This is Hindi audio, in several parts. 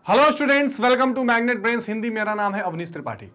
Hello students, welcome to magnet brains Hindi. मेरा नाम है अवनीश त्रिपाठी।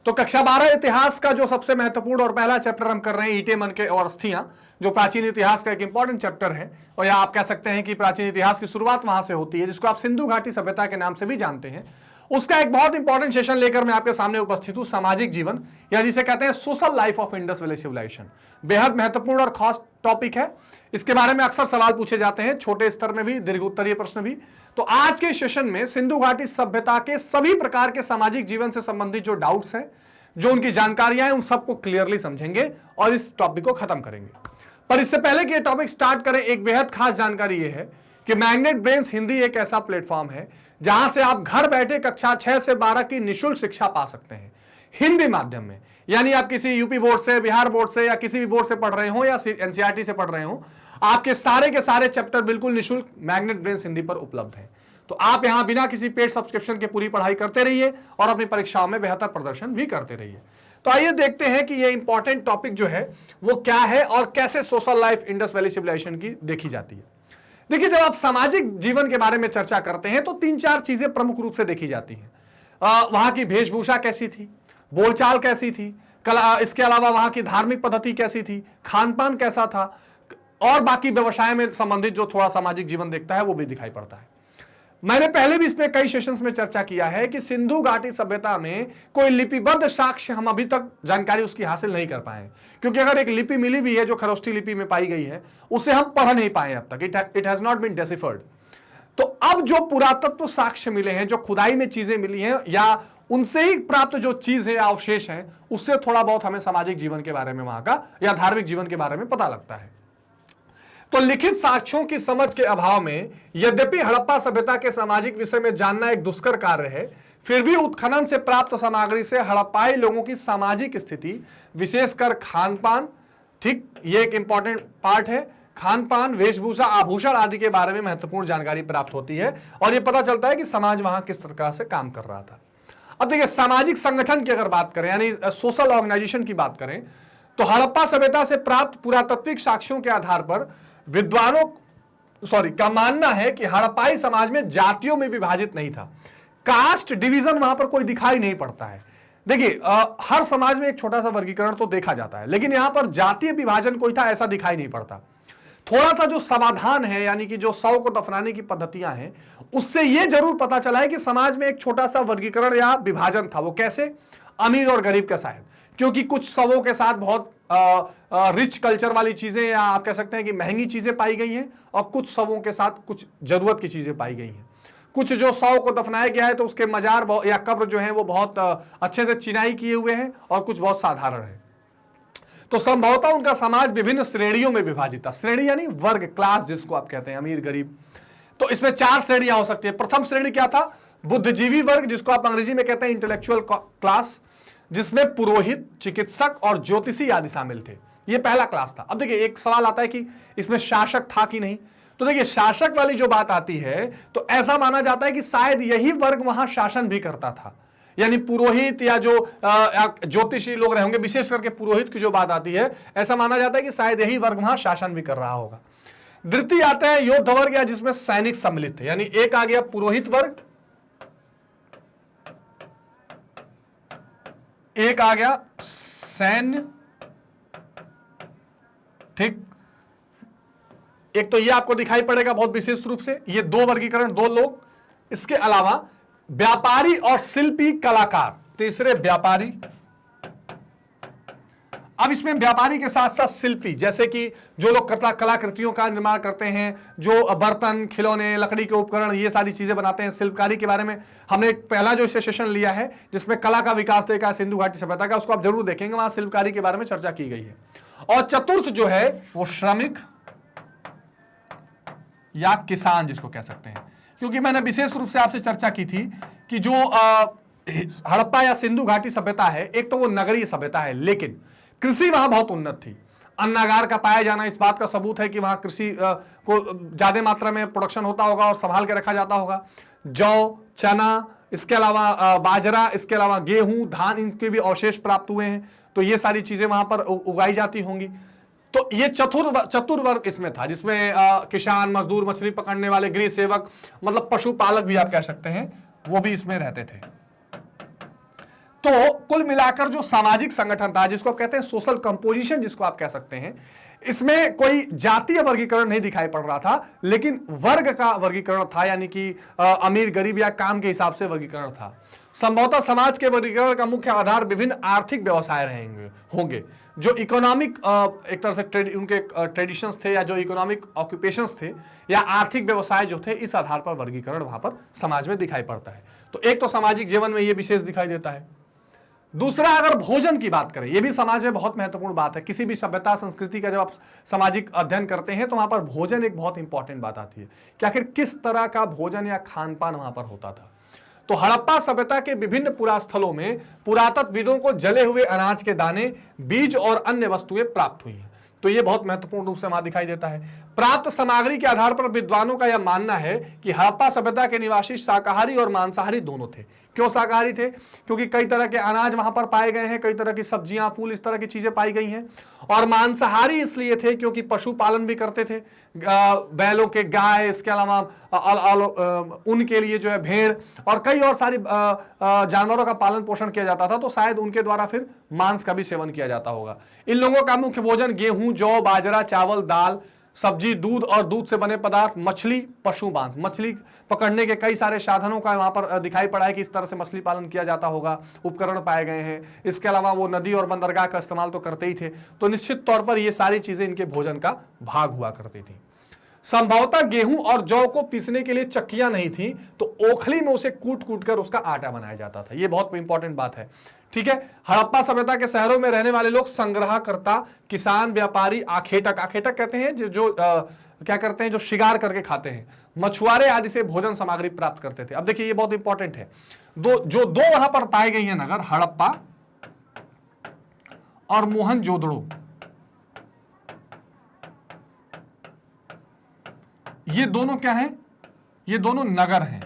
तो कक्षा 12 इतिहास का जो सबसे महत्वपूर्ण और पहला चैप्टर हम कर रहे हैं ईंटें, मनके और अस्थियां, जो प्राचीन इतिहास का एक इंपॉर्टेंट चैप्टर है। और या आप कह सकते हैं कि प्राचीन इतिहास की शुरुआत वहां से होती है, जिसको आप सिंधु घाटी सभ्यता के नाम से भी जानते हैं। उसका एक बहुत इंपॉर्टेंट सेशन लेकर मैं आपके सामने उपस्थित हूं। सामाजिक जीवन, या जिसे कहते हैं social life of Indus valley civilization, बेहद महत्वपूर्ण और खास टॉपिक है। इसके बारे में अक्सर सवाल पूछे जाते हैं, छोटे स्तर में भी, दीर्घ उत्तरीय प्रश्न भी। तो आज के सेशन में सिंधु घाटी सभ्यता के सभी प्रकार के सामाजिक जीवन से संबंधित जो डाउट्स हैं, जो उनकी जानकारियां हैं, उन सबको क्लियरली समझेंगे और इस टॉपिक को खत्म करेंगे। पर इससे पहले कि ये टॉपिक स्टार्ट करें, एक बेहद खास जानकारी यह है कि मैग्नेट ब्रेन्स हिंदी एक ऐसा प्लेटफॉर्म है जहां से आप घर बैठे कक्षा 6 से 12 की निःशुल्क शिक्षा पा सकते हैं हिंदी माध्यम में। यानी आप किसी यूपी बोर्ड से, बिहार बोर्ड से या किसी भी बोर्ड से पढ़ रहे हो या एनसीईआरटी से पढ़ रहे हो, आपके सारे के सारे चैप्टर बिल्कुल निःशुल्क मैग्नेट ब्रेन्स हिंदी पर उपलब्ध हैं। तो आप यहां बिना किसी पेड सब्सक्रिप्शन के पूरी पढ़ाई करते रहिए और अपनी परीक्षाओं में बेहतर प्रदर्शन भी करते रहिए। तो आइए देखते हैं कि ये इंपॉर्टेंट टॉपिक जो है वो क्या है और कैसे social life Indus valley civilization की देखी जाती है। देखिए, जब आप सामाजिक जीवन के बारे में चर्चा करते हैं तो 3-4 चीजें प्रमुख रूप से देखी जाती हैं। वहां की वेशभूषा कैसी थी, बोलचाल कैसी थी, कला, इसके अलावा वहां की धार्मिक पद्धति कैसी थी, खान पान कैसा था, और बाकी व्यवसाय में संबंधित जो थोड़ा सामाजिक जीवन देखता है वो भी दिखाई पड़ता है। मैंने पहले भी इसमें कई सेशंस में चर्चा किया है कि सिंधु घाटी सभ्यता में कोई लिपिबद्ध साक्ष्य हम अभी तक जानकारी उसकी हासिल नहीं कर पाए, क्योंकि अगर एक लिपि मिली भी है जो खरोष्ठी लिपि में पाई गई है, उसे हम पढ़ नहीं पाए अब तक। It has not been deciphered. तो अब जो पुरातत्व साक्ष्य मिले हैं, जो खुदाई में चीजें मिली हैं, या उनसे ही प्राप्त जो चीज है या अवशेष है, उससे थोड़ा बहुत हमें सामाजिक जीवन के बारे में वहां का या धार्मिक जीवन के बारे में पता लगता है। तो लिखित साक्ष्यों की समझ के अभाव में, यद्यपि हड़प्पा सभ्यता के सामाजिक विषय में जानना एक दुष्कर कार्य है, फिर भी उत्खनन से प्राप्त सामग्री से हड़प्पाई लोगों की सामाजिक स्थिति, विशेषकर खान पान, ठीक, ये एक इंपॉर्टेंट पार्ट है, खान पान, वेशभूषा, आभूषण आदि के बारे में महत्वपूर्ण जानकारी प्राप्त होती है और यह पता चलता है कि समाज वहां किस प्रकार से काम कर रहा था। अब देखिए, सामाजिक संगठन की अगर बात करें, यानी सोशल ऑर्गेनाइजेशन की बात करें, तो हड़प्पा सभ्यता से प्राप्त पुरातात्विक साक्ष्यों के आधार पर विद्वानों का मानना है कि हड़प्पाई समाज में जातियों में विभाजित नहीं था। कास्ट डिवीजन वहां पर कोई दिखाई नहीं पड़ता है। देखिए, हर समाज में एक छोटा सा वर्गीकरण तो देखा जाता है, लेकिन यहां पर जातीय विभाजन कोई था ऐसा दिखाई नहीं पड़ता। थोड़ा सा जो समाधान है, यानी कि जो शव को दफनाने की पद्धतियां हैं, उससे यह जरूर पता चला है कि समाज में एक छोटा सा वर्गीकरण या विभाजन था। वो कैसे? अमीर और गरीब का शायद, क्योंकि कुछ शवों के साथ बहुत रिच कल्चर वाली चीजें, या आप कह सकते हैं कि महंगी चीजें पाई गई हैं, और कुछ शवों के साथ कुछ जरूरत की चीजें पाई गई हैं। कुछ जो शव को दफनाया गया है तो उसके मजार या कब्र जो है वो बहुत अच्छे से चिनाई किए हुए हैं, और कुछ बहुत साधारण है। तो संभवतः उनका समाज विभिन्न श्रेणियों में विभाजित था। श्रेणी यानी वर्ग, क्लास जिसको आप कहते हैं, अमीर गरीब। तो इसमें 4 श्रेणियां हो सकती है। प्रथम श्रेणी क्या था? बुद्धिजीवी वर्ग, जिसको आप अंग्रेजी में कहते हैं इंटेलेक्चुअल क्लास, जिसमें पुरोहित, चिकित्सक और ज्योतिषी आदि शामिल थे। यह पहला क्लास था। अब देखिए, एक सवाल आता है कि इसमें शासक था कि नहीं। तो देखिए, शासक वाली जो बात आती है तो ऐसा माना जाता है कि शायद यही वर्ग वहां शासन भी करता था। यानी पुरोहित या जो ज्योतिषी लोग रहे होंगे, विशेष करके पुरोहित की जो बात आती है, ऐसा माना जाता है कि शायद यही वर्ग वहां शासन भी कर रहा होगा। द्वितीय आते हैं योद्ध वर्ग, या जिसमें सैनिक सम्मिलित थे। यानी एक आ गया पुरोहित वर्ग, एक आ गया सैन्य, ठीक। एक तो ये आपको दिखाई पड़ेगा बहुत विशेष रूप से, ये 2 वर्गीकरण, 2 लोग। इसके अलावा व्यापारी और शिल्पी, कलाकार। तीसरे व्यापारी। अब इसमें व्यापारी के साथ साथ शिल्पी, जैसे कि जो लोग कलाकृतियों का निर्माण करते हैं, जो बर्तन, खिलौने, लकड़ी के उपकरण, ये सारी चीजें बनाते हैं। शिल्पकारी के बारे में हमने पहला जो सेशन लिया है जिसमें कला का विकास देखा सिंधु घाटी सभ्यता का, उसको आप जरूर देखेंगे, वहां शिल्पकारी के बारे में चर्चा की गई है। और चतुर्थ जो है वो श्रमिक या किसान जिसको कह सकते हैं, क्योंकि मैंने विशेष रूप से आपसे चर्चा की थी कि जो हड़प्पा या सिंधु घाटी सभ्यता है, एक तो वो नगरीय सभ्यता है, लेकिन कृषि वहां बहुत उन्नत थी। अन्नागार का पाया जाना इस बात का सबूत है कि वहां कृषि को ज्यादा मात्रा में प्रोडक्शन होता होगा और संभाल के रखा जाता होगा। जौ, चना, इसके अलावा बाजरा, इसके अलावा गेहूं, धान, इनके भी अवशेष प्राप्त हुए हैं। तो ये सारी चीजें वहां पर उगाई जाती होंगी। तो ये चतुर्वर्ग इसमें था, जिसमें किसान, मजदूर, मछली पकड़ने वाले, गृह सेवक, मतलब पशुपालक भी आप कह सकते हैं, वो भी इसमें रहते थे। तो कुल मिलाकर जो सामाजिक संगठन था, जिसको आप कहते हैं सोशल कंपोजिशन जिसको आप कह सकते हैं, इसमें कोई जातीय वर्गीकरण नहीं दिखाई पड़ रहा था, लेकिन वर्ग का वर्गीकरण था, यानी कि अमीर गरीब या काम के हिसाब से वर्गीकरण था। संभवतः समाज के वर्गीकरण का मुख्य आधार विभिन्न आर्थिक व्यवसाय होंगे, जो इकोनॉमिक एक तरह से उनके ट्रेडिशंस थे, या जो इकोनॉमिक ऑक्यूपेशंस थे या आर्थिक व्यवसाय जो थे, इस आधार पर वर्गीकरण वहां पर समाज में दिखाई पड़ता है। तो एक तो सामाजिक जीवन में यह विशेष दिखाई देता है। दूसरा, अगर भोजन की बात करें, यह भी समाज में बहुत महत्वपूर्ण बात है। किसी भी सभ्यता संस्कृति का जब आप सामाजिक अध्ययन करते हैं तो वहां पर भोजन एक बहुत इंपॉर्टेंट बात आती है कि आखिर किस तरह का भोजन या खान पान वहां पर होता था। तो हड़प्पा सभ्यता के विभिन्न पुरास्थलों में पुरातत्वविदों को जले हुए अनाज के दाने, बीज और अन्य वस्तुएं प्राप्त हुई हैं। तो यह बहुत महत्वपूर्ण रूप से वहां दिखाई देता है। प्राप्त सामग्री के आधार पर विद्वानों का यह मानना है कि हड़प्पा सभ्यता के निवासी शाकाहारी और मांसाहारी दोनों थे। क्यों शाकाहारी थे? क्योंकि कई तरह के अनाज वहां पर पाए गए हैं, कई तरह की सब्जियां, फूल, इस तरह की चीजें पाई गई हैं। और मांसाहारी इसलिए थे क्योंकि पशुपालन भी करते थे, बैलों के, गाय, इसके अलावा उनके लिए जो है भेड़ और कई और सारी जानवरों का पालन पोषण किया जाता था। तो शायद उनके द्वारा फिर मांस का भी सेवन किया जाता होगा। इन लोगों का मुख्य भोजन गेहूं, जौ, बाजरा, चावल, दाल, सब्जी, दूध और दूध से बने पदार्थ, मछली, पशु मांस, मछली पकड़ने के कई सारे साधनों का वहां पर दिखाई पड़ा है कि इस तरह से मछली पालन किया जाता होगा, उपकरण पाए गए हैं। इसके अलावा वो नदी और बंदरगाह का इस्तेमाल तो करते ही थे। तो निश्चित तौर पर ये सारी चीजें इनके भोजन का भाग हुआ करती थी। संभवतः गेहूं और जौ को पीसने के लिए चक्कियां नहीं थी, तो ओखली में उसे कूट कूट कर उसका आटा बनाया जाता था। यह बहुत इंपॉर्टेंट बात है, ठीक है। हड़प्पा सभ्यता के शहरों में रहने वाले लोग संग्रहकर्ता, किसान, व्यापारी, आखेटक, आखेटक कहते हैं जो क्या करते हैं, जो शिकार करके खाते हैं, मछुआरे आदि से भोजन सामग्री प्राप्त करते थे। अब देखिए, ये बहुत इंपॉर्टेंट है। जो दो वहां पर पाए गई हैं नगर, हड़प्पा और मोहनजोदड़ो, ये दोनों क्या हैं? ये दोनों नगर हैं।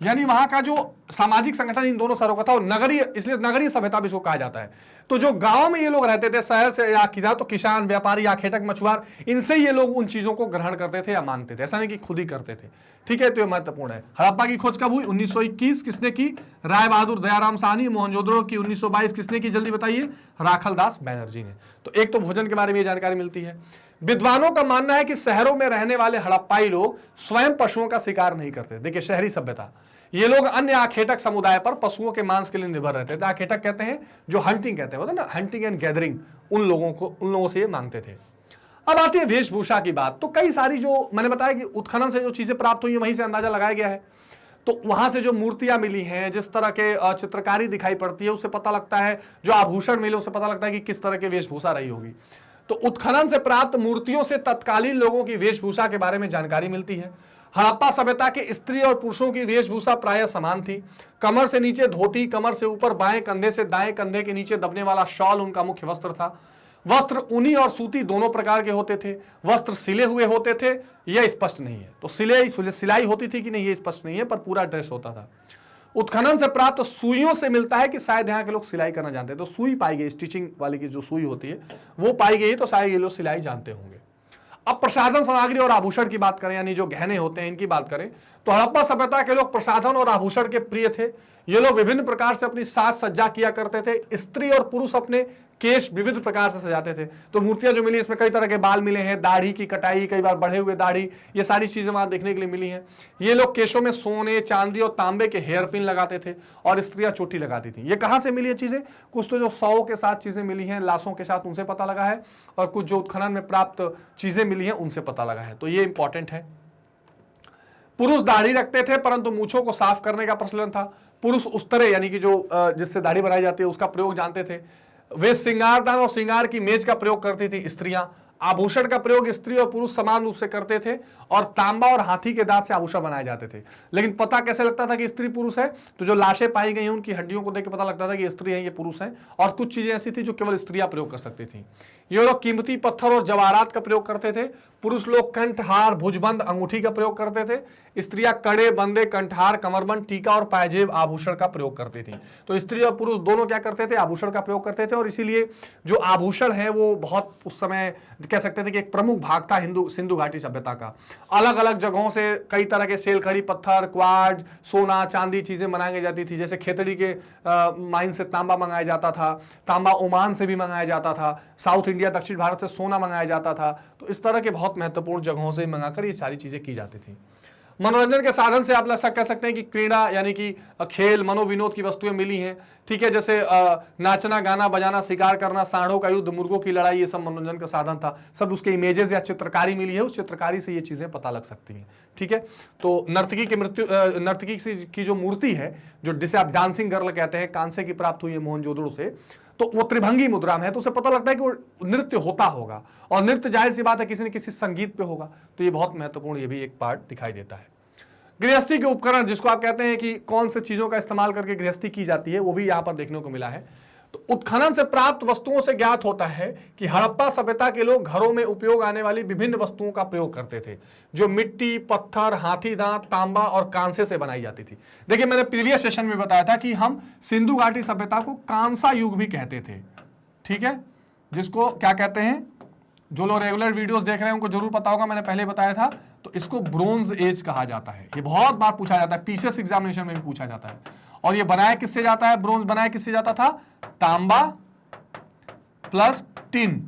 यानी वहां का जो सामाजिक संगठन इन दोनों शहरों का था, नगरीय, इसलिए नगरीय सभ्यता भी इसको कहा जाता है। तो जो गांव में ये लोग रहते थे, शहर से या तो किसान, व्यापारी, आखेटक, मछुआर, इनसे ये लोग उन चीजों को ग्रहण करते थे या मानते थे, ऐसा नहीं कि खुद ही करते थे, ठीक है। तो ये महत्वपूर्ण है। हड़प्पा की खोज कब हुई? 1921। किसने की? राय बहादुर दयाराम साहनी। मोहनजोदड़ो की 1922। किसने की? जल्दी बताइए। राखलदास बैनर्जी ने। तो एक तो भोजन के बारे में ये जानकारी मिलती है। विद्वानों का मानना है कि शहरों में रहने वाले हड़प्पाई लोग स्वयं पशुओं का शिकार नहीं करते। देखिए, शहरी सभ्यता, ये लोग अन्य आखेटक समुदाय पर पशुओं के मांस के लिए निर्भर रहते थे। आखेटक कहते हैं जो हंटिंग कहते हैं, ना, हंटिंग एंड गैदरिंग, उन लोगों से ये मांगते थे। अब आती है वेशभूषा की बात। तो कई सारी, जो मैंने बताया कि उत्खनन से जो चीजें प्राप्त हुई है वहीं से अंदाजा लगाया गया है। तो वहां से जो मूर्तियां मिली हैं, जिस तरह के चित्रकारी दिखाई पड़ती है, उससे पता लगता है, जो आभूषण मिले उससे पता लगता है कि किस तरह की वेशभूषा रही होगी। तो उत्खनन से प्राप्त मूर्तियों से तत्कालीन लोगों की वेशभूषा के बारे में जानकारी मिलती है। हड़प्पा सभ्यता के स्त्री और पुरुषों की वेशभूषा प्रायः समान थी। कमर से नीचे धोती, कमर से ऊपर बाएं कंधे से दाएं कंधे के नीचे दबने वाला शॉल उनका मुख्य वस्त्र था। वस्त्र ऊनी और सूती दोनों प्रकार के होते थे। वस्त्र सिले हुए होते थे, यह स्पष्ट नहीं है। तो सिलाई होती थी कि नहीं, ये स्पष्ट नहीं है, पर पूरा ड्रेस होता था। उत्खनन से प्राप्त सुइयों से मिलता है कि शायद यहाँ के लोग सिलाई करना जानते हैं। तो सुई पाई गई, स्टिचिंग वाली की जो सुई होती है वो पाई गई, तो शायद ये लोग सिलाई जानते होंगे। अब प्रसाधन सामग्री और आभूषण की बात करें, यानी जो गहने होते हैं इनकी बात करें, तो हड़प्पा सभ्यता के लोग प्रसाधन और आभूषण के प्रिय थे। ये लोग विभिन्न प्रकार से अपनी साज सज्जा किया करते थे। स्त्री और पुरुष अपने केश विविध प्रकार से सजाते थे। तो मूर्तियां जो मिली, इसमें कई तरह के बाल मिले हैं, दाढ़ी की कटाई, कई बार बढ़े हुए दाढ़ी, ये सारी चीजें वहां देखने के लिए मिली हैं। ये लोग केशों में सोने, चांदी और तांबे के हेयर पिन लगाते थे और स्त्रियां चोटी लगाती थी। ये कहां से मिली है चीजें? कुछ तो जो शवों के साथ चीजें मिली हैं, लाशों के साथ, उनसे पता लगा है, और कुछ जो उत्खनन में प्राप्त चीजें मिली हैं उनसे पता लगा है। तो ये इंपॉर्टेंट है। पुरुष दाढ़ी रखते थे, परंतु मूछों को साफ करने का प्रचलन था। पुरुष उस्तरे, यानी कि जो जिससे दाढ़ी बनाई जाती है, उसका प्रयोग जानते थे। वे श्रृंगारदान और श्रृंगार की मेज का प्रयोग करती थी स्त्रियां। आभूषण का प्रयोग स्त्री और पुरुष समान रूप से करते थे, और तांबा और हाथी के दांत से आभूषण बनाए जाते थे। लेकिन पता कैसे लगता था कि स्त्री पुरुष है? तो जो लाशें पाई गई हैं उनकी हड्डियों को देख के पता लगता था कि स्त्री है, ये पुरुष है। और कुछ चीजें ऐसी थी जो केवल स्त्रियां प्रयोग कर सकती थी। ये लोग कीमती पत्थर और जवाहरात का प्रयोग करते थे। पुरुष लोग कंठ, हार, भुजबंद, अंगूठी का प्रयोग करते थे। स्त्रियां कड़े, बंदे, कंठार, कमरबंद, टीका और पायजेब आभूषण का प्रयोग करती थी। तो स्त्री और पुरुष दोनों क्या करते थे, आभूषण का प्रयोग करते थे। और इसीलिए जो आभूषण है वो बहुत उस समय कह सकते थे कि एक प्रमुख भाग था सिंधु घाटी सभ्यता का। अलग अलग जगहों से कई तरह के सेल, खड़ी पत्थर, क्वार्ट्ज, सोना, चांदी चीजें मंगाई जाती थी। जैसे खेतड़ी के माइन से तांबा मंगाया जाता था, तांबा ओमान से भी मंगाया जाता था, साउथ इंडिया दक्षिण भारत से सोना मंगाया जाता था। तो इस तरह के बहुत महत्वपूर्ण जगहों से मंगाकर ये सारी चीजें की जाती थी। मनोरंजन के साधन से आप कह सकते हैं कि क्रीड़ा यानी कि खेल, मनोविनोद की वस्तुएं मिली हैं। ठीक है, जैसे नाचना, गाना बजाना, शिकार करना, सांडों का युद्ध, मुर्गों की लड़ाई, ये सब मनोरंजन का साधन था। सब उसके इमेजेस या चित्रकारी मिली है, उस चित्रकारी से ये चीजें पता लग सकती हैं। ठीक है, तो नर्तकी की जो मूर्ति है, जो जिसे आप डांसिंग गर्ल कहते हैं, कांसे की प्राप्त हुई है मोहनजोदड़ो से, तो वो त्रिभंगी मुद्रा में है। तो उसे पता लगता है कि वो नृत्य होता होगा, और नृत्य जाहिर सी बात है किसी न किसी संगीत पे होगा। तो ये बहुत महत्वपूर्ण, ये भी एक पार्ट दिखाई देता है। गृहस्थी के उपकरण, जिसको आप कहते हैं कि कौन से चीजों का इस्तेमाल करके गृहस्थी की जाती है, वो भी यहाँ पर देखने को मिला है। तो उत्खनन से प्राप्त वस्तुओं से ज्ञात होता है कि हड़प्पा सभ्यता के लोग घरों में उपयोग आने वाली विभिन्न वस्तुओं का प्रयोग करते थे, जो मिट्टी, पत्थर, हाथी दांत, तांबा और कांसे से बनाई जाती थी। देखिए, मैंने प्रीवियस सेशन में बताया था कि हम सिंधु घाटी सभ्यता को कांसा युग भी कहते थे। ठीक है, जिसको क्या कहते हैं, जो लोग रेगुलर वीडियोस देख रहे हैं उनको जरूर पता होगा, मैंने पहले बताया था। तो इसको ब्रोंज एज कहा जाता है। ये बहुत बार पूछा जाता है, पीसीएस एग्जामिनेशन में भी पूछा जाता है। और ये बनाया किससे जाता है, ब्रोंज बनाया किससे जाता था, तांबा प्लस टिन,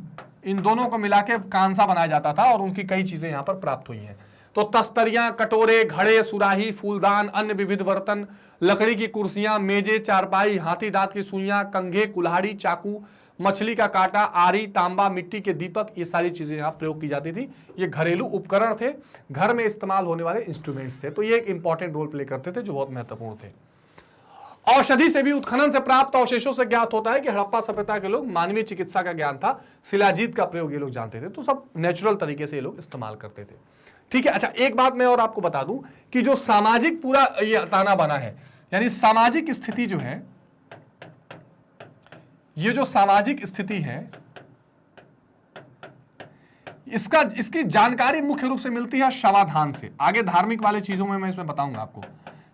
इन दोनों को मिला के कांसा बनाया जाता था, और उनकी कई चीजें यहां पर प्राप्त हुई हैं। तो तस्तरियां, कटोरे, घड़े, सुराही, फूलदान, अन्य विविध बर्तन, लकड़ी की कुर्सियां, मेजे, चारपाई, हाथी दांत की सुइयां, कंघे, कुल्हाड़ी, चाकू, मछली का कांटा, आरी, तांबा, मिट्टी के दीपक, ये सारी चीजें यहां प्रयोग की जाती थी। ये घरेलू उपकरण थे, घर में इस्तेमाल होने वाले इंस्ट्रूमेंट्स थे। तो ये एक इंपॉर्टेंट रोल प्ले करते थे, जो बहुत महत्वपूर्ण थे। औषधि से भी उत्खनन से प्राप्त अवशेषों से ज्ञात होता है कि हड़प्पा सभ्यता के लोग मानवीय चिकित्सा का ज्ञान था, शिलाजीत का प्रयोग ये लोग जानते थे। तो सब नेचुरल तरीके से ये लोग इस्तेमाल करते थे। ठीक है, अच्छा एक बात मैं और आपको बता दूं कि जो सामाजिक पूरा ये ताना बना है, यानी सामाजिक स्थिति जो है, ये जो सामाजिक स्थिति है, इसकी जानकारी मुख्य रूप से मिलती है समाधान से। आगे धार्मिक वाले चीजों में मैं इसमें बताऊंगा आपको।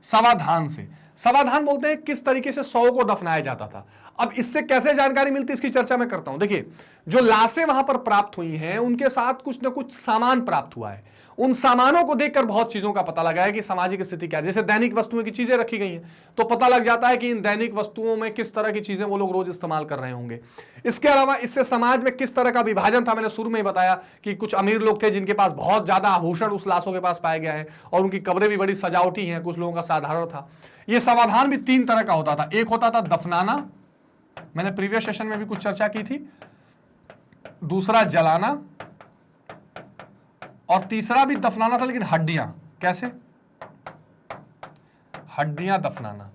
समाधान से, समाधान बोलते हैं किस तरीके से शव को दफनाया जाता था। अब इससे कैसे जानकारी मिलती है, इसकी चर्चा मैं करता हूं। देखिए, जो लाशें वहां पर प्राप्त हुई हैं, उनके साथ कुछ ना कुछ सामान प्राप्त हुआ है। उन सामानों को देखकर बहुत चीजों का पता लगा है कि सामाजिक स्थिति क्या है। जैसे दैनिक वस्तुओं की चीजें रखी गई हैं, तो पता लग जाता है कि इन दैनिक वस्तुओं में किस तरह की चीजें वो लोग रोज इस्तेमाल कर रहे होंगे। इसके अलावा इससे समाज में किस तरह का विभाजन था। मैंने शुरू में ही बताया कि कुछ अमीर लोग थे जिनके पास बहुत ज्यादा आभूषण उस लाशों के पास पाया गया है, और उनकी कब्रें भी बड़ी सजावटी हैं, कुछ लोगों का साधारण था। यह समाधान भी 3 तरह का होता था। एक होता था दफनाना, मैंने प्रीवियस सेशन में भी कुछ चर्चा की थी। दूसरा जलाना, और तीसरा भी दफनाना था, लेकिन हड्डियां। कैसे? हड्डियां दफनाना।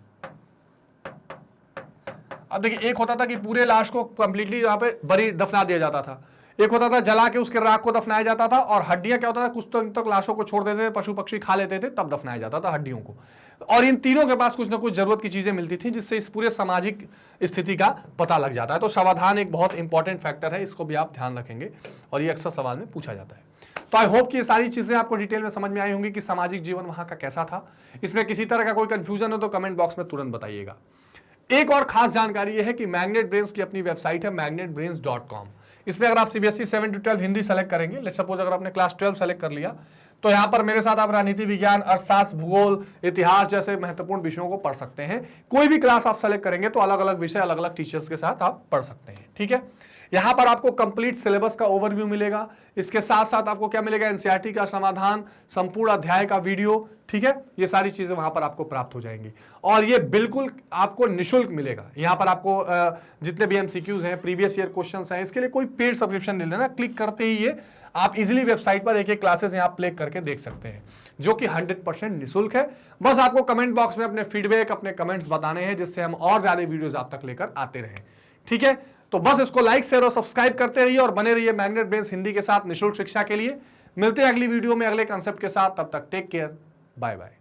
अब देखिए, एक होता था कि पूरे लाश को कंप्लीटली यहां पे बरी दफना दिया जाता था, एक होता था जला के उसके राख को दफनाया जाता था, और हड्डियां क्या होता था, कुछ तक लाशों को छोड़ देते थे, पशु पक्षी खा लेते थे, तब दफनाया जाता था हड्डियों को। और इन तीनों के पास कुछ ना कुछ जरूरत की चीजें मिलती थी, जिससे इस पूरे सामाजिक स्थिति का पता लग जाता है। तो समाधान एक बहुत इंपॉर्टेंट फैक्टर है, इसको भी आप ध्यान रखेंगे, और ये अक्सर सवाल में पूछा जाता है। तो आई होप कि ये सारी चीजें आपको डिटेल में समझ में आई होंगी कि सामाजिक जीवन वहां का कैसा था। इसमें किसी तरह का कोई कंफ्यूजन हो तो कमेंट बॉक्स में तुरंत बताइएगा। एक और खास जानकारी यह है कि मैग्नेट ब्रेन्स की अपनी वेबसाइट है magnetbrains.com। इसमें अगर आप सीबीएसई 7 to 12 हिंदी सेलेक्ट करेंगे, लेट्स सपोज अगर आपने क्लास 12 सेलेक्ट कर लिया, तो यहाँ पर मेरे साथ आप राजनीति विज्ञान, अर्थशास्त्र, भूगोल, इतिहास जैसे महत्वपूर्ण विषयों को पढ़ सकते हैं। कोई भी क्लास आप सेलेक्ट करेंगे तो अलग अलग विषय अलग अलग टीचर्स के साथ आप पढ़ सकते हैं। ठीक है, यहां पर आपको कंप्लीट सिलेबस का ओवरव्यू मिलेगा। इसके साथ साथ आपको क्या मिलेगा, एनसीईआरटी का समाधान, संपूर्ण अध्याय का वीडियो। ठीक है, ये सारी चीजें वहां पर आपको प्राप्त हो जाएंगी, और ये बिल्कुल आपको निशुल्क मिलेगा। यहां पर आपको जितने भी एमसीक्यूज हैं, प्रीवियस ईयर क्वेश्चंस हैं, इसके लिए कोई पेड सब्सक्रिप्शन नहीं लेना। क्लिक करते ही ये आप इजीली वेबसाइट पर एक एक क्लासेस यहाँ प्ले करके देख सकते हैं, जो कि 100% निःशुल्क है। बस आपको कमेंट बॉक्स में अपने फीडबैक, अपने कमेंट्स बताने हैं, जिससे हम और ज्यादा वीडियोस आप तक लेकर आते रहें। ठीक है, तो बस इसको लाइक, शेयर और सब्सक्राइब करते रहिए, और बने रहिए मैग्नेट ब्रेन्स हिंदी के साथ निःशुल्क शिक्षा के लिए। मिलते हैं अगली वीडियो में अगले कंसेप्ट के साथ, तब तक टेक केयर, बाय बाय।